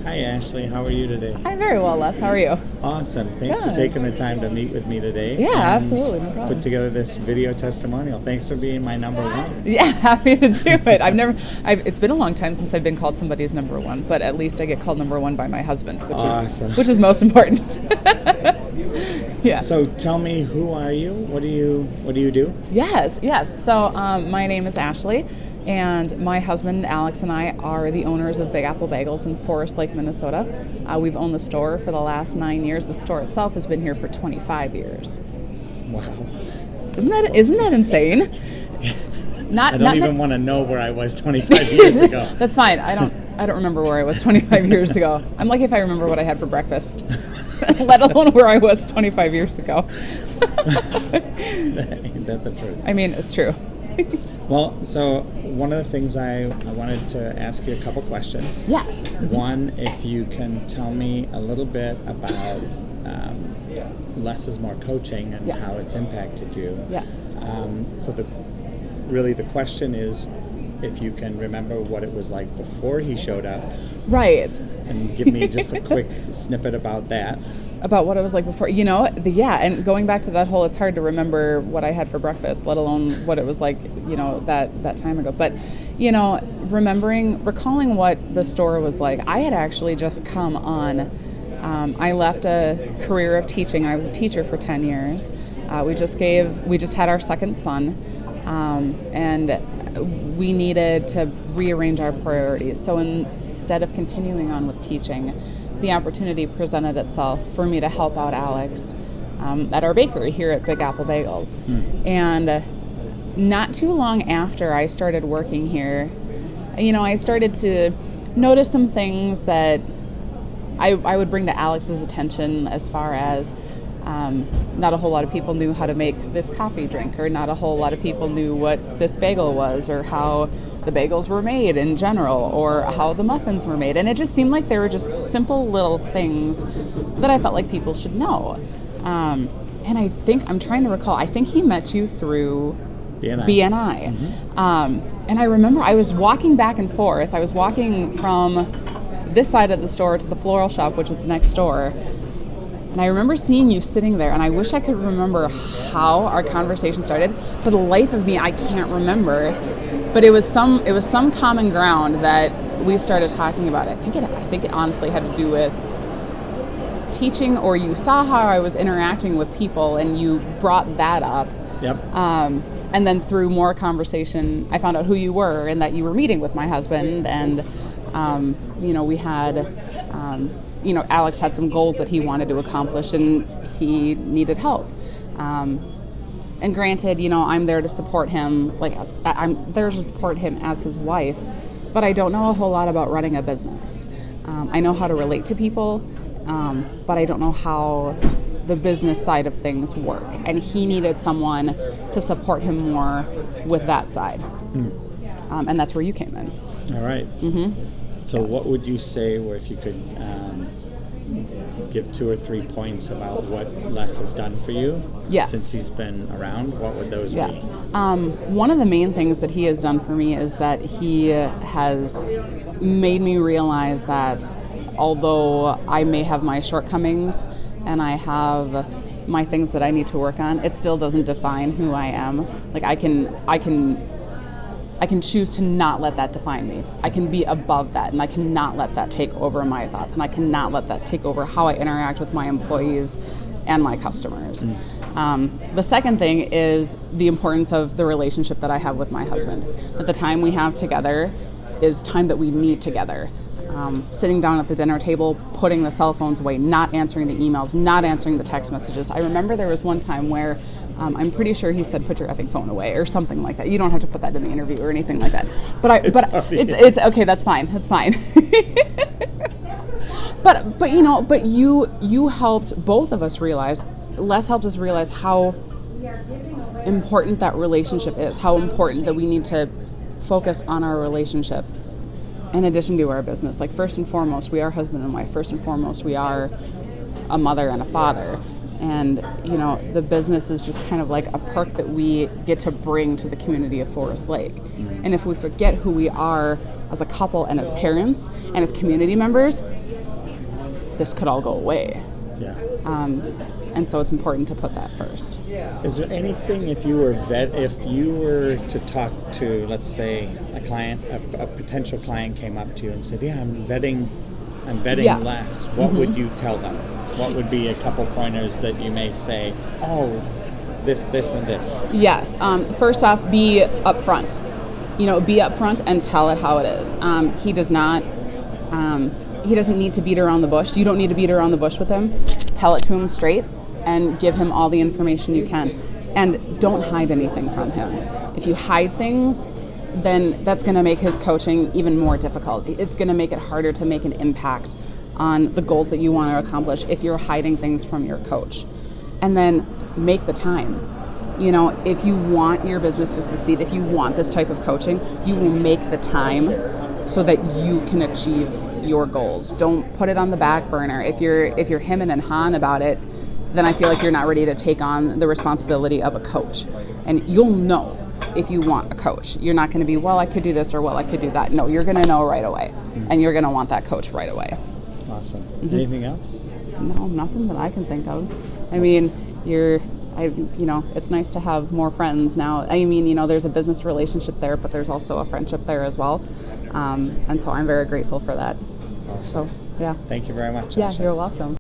Hi, Ashley. How are you today? I'm very well, Les. How are you? Awesome. Thanks Good. for taking the time to meet with me today. Yeah, and absolutely. No problem. Put together this video testimonial. Thanks for being my number one. Yeah, happy to do it. It's been a long time since I've been called somebody's number one, but at least I get called number one by my husband, which is most important. Yeah. So tell me, who are you? What do you do? Yes. So my name is Ashley, and my husband Alex and I are the owners of Big Apple Bagels in Forest Lake, Minnesota. We've owned the store for the last 9 years. The store itself has been here for 25 years. Wow. Isn't that insane? I don't even want to know where I was 25 years ago. That's fine. I don't remember where I was 25 years ago. I'm lucky if I remember what I had for breakfast, let alone where I was 25 years ago. Ain't that the truth? I mean, it's true. Well, so one of the things I wanted to ask you a couple questions. Yes. One, if you can tell me a little bit about Less is More coaching and Yes. how it's impacted you. Yes. So the question is, if you can remember what it was like before he showed up. Right. And give me just a quick snippet about that. About what it was like before, and going back to that whole, it's hard to remember what I had for breakfast, let alone what it was like, that time ago. But, recalling what the store was like, I had actually just come on, I left a career of teaching. I was a teacher for 10 years. We just had our second son, and we needed to rearrange our priorities. So instead of continuing on with teaching, the opportunity presented itself for me to help out Alex at our bakery here at Big Apple Bagels. And not too long after I started working here, I started to notice some things that I would bring to Alex's attention, as far as not a whole lot of people knew how to make this coffee drink, or not a whole lot of people knew what this bagel was, or how the bagels were made in general, or how the muffins were made. And it just seemed like they were just simple little things that I felt like people should know. And I'm trying to recall, I think he met you through BNI. Mm-hmm. And I remember I was walking back and forth. I was walking from this side of the store to the floral shop, which is next door. And I remember seeing you sitting there, and I wish I could remember how our conversation started. For the life of me, I can't remember. But it was some common ground that we started talking about. I think it honestly had to do with teaching, or you saw how I was interacting with people, and you brought that up. Yep. And then through more conversation, I found out who you were, and that you were meeting with my husband, and we had. Alex had some goals that he wanted to accomplish, and he needed help. And granted, I'm there to support him. I'm there to support him as his wife, but I don't know a whole lot about running a business. I know how to relate to people, but I don't know how the business side of things work. And he needed someone to support him more with that side. And that's where you came in. All right. Mm-hmm. So Yes. what would you say, or if you could give 2 or 3 points about what Les has done for you since he's been around, what would those be? Yes. One of the main things that he has done for me is that he has made me realize that although I may have my shortcomings and I have my things that I need to work on, it still doesn't define who I am. I can choose to not let that define me. I can be above that, and I cannot let that take over my thoughts, and I cannot let that take over how I interact with my employees and my customers. The second thing is the importance of the relationship that I have with my husband. That the time we have together is time that we need together. Sitting down at the dinner table, putting the cell phones away, not answering the emails, not answering the text messages. I remember there was one time where I'm pretty sure he said, "Put your effing phone away," or something like that. You don't have to put that in the interview or anything like that. But it's okay. That's fine. That's fine. But you helped both of us realize. Les helped us realize how important that relationship is. How important that we need to focus on our relationship in addition to our business. First and foremost, we are husband and wife. First and foremost, we are a mother and a father. And, the business is just kind of like a perk that we get to bring to the community of Forest Lake. And if we forget who we are as a couple and as parents and as community members, this could all go away. Yeah. And so it's important to put that first. Is there anything, if you were to talk to, let's say, a client, a potential client came up to you and said, "Yeah, I'm vetting Yes. less," what would you tell them? What would be a couple pointers that you may say, "Oh, this, and this"? Yes. First off, be upfront. Be upfront and tell it how it is. He doesn't need to beat around the bush. You don't need to beat around the bush with him. Tell it to him straight and give him all the information you can. And don't hide anything from him. If you hide things, then that's going to make his coaching even more difficult. It's going to make it harder to make an impact on the goals that you want to accomplish if you're hiding things from your coach. And then make the time. If you want your business to succeed, if you want this type of coaching, you will make the time so that you can achieve your goals. Don't put it on the back burner. If you're hemming and hawing about it, then I feel like you're not ready to take on the responsibility of a coach. And you'll know if you want a coach. You're not going to be, well, I could do this or well, I could do that. No, you're going to know right away. And you're going to want that coach right away. Awesome. Anything else? No, nothing that I can think of. I mean, it's nice to have more friends now. I mean, there's a business relationship there, but there's also a friendship there as well. And so I'm very grateful for that. Awesome. So, yeah. Thank you very much, Yeah, Asha. you're welcome.